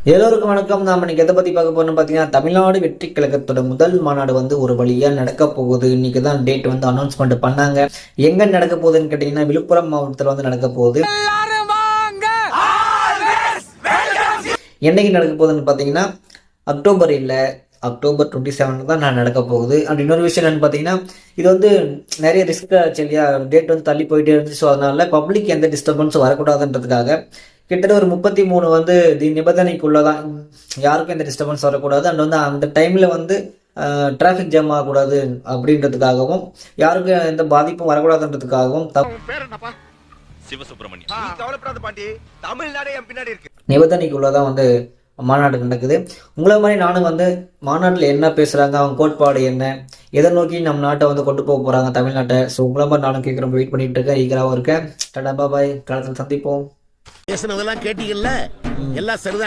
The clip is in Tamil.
எல்லோருக்கும் வணக்கம். நாம இன்னைக்கு எதை பத்தி பார்க்க போறோம்னு பாத்தீங்கன்னா, தமிழ்நாடு வெற்றி கழகத்தோட முதல் மாநாடு ஒரு வழியா நடக்க போகுது. இன்னைக்கு தான் டேட் அனௌன்ஸ்மெண்ட் பண்ணாங்க. எங்க நடக்க போகுதுன்னு கேட்டீங்கன்னா, விழுப்புரம் மாவட்டத்துல நடக்க போகுது. என்னைக்கு நடக்க போகுதுன்னு பாத்தீங்கன்னா, அக்டோபர் இல்ல, அக்டோபர் 27 தான் நடக்க போகுது. அண்ட் இன்னொரு விஷயம் என்னன்னு பார்த்தீங்கன்னா, இது நிறைய ரிஸ்க் ஆச்சு இல்லையா, டேட் தள்ளி போயிட்டே இருந்துச்சு. ஸோ அதனால பப்ளிக் எந்த டிஸ்டர்பன்ஸும் வரக்கூடாதுன்றதுக்காக கிட்டத்தட்ட ஒரு 33 நிபந்தனைக்குள்ளதான், யாருக்கும் எந்த டிஸ்டர்பன்ஸ் வரக்கூடாது. அண்ட் அந்த டைம்ல டிராஃபிக் ஜாம் ஆகக்கூடாது அப்படின்றதுக்காகவும், யாருக்கும் எந்த பாதிப்பும் வரக்கூடாதுன்றதுக்காகவும் நிபந்தனைக்குள்ளதான் மாநாடு நடக்குது. உங்களை மாதிரி நானும் மாநாட்டில் என்ன பேசுகிறாங்க, அவங்க கோட்பாடு என்ன, எதை நோக்கி நம்ம நாட்டை கொண்டு போக போகிறாங்க தமிழ்நாட்டை. ஸோ உங்களை மாதிரி நானும் கேட்குறோம், வெயிட் பண்ணிட்டு இருக்கேன், ஈகராகவும் இருக்கேன். டாடா பாய், காலத்தில் சந்திப்போம். பேசுனதெல்லாம் கேட்டீங்கல்ல, எல்லாம் சரிதான்.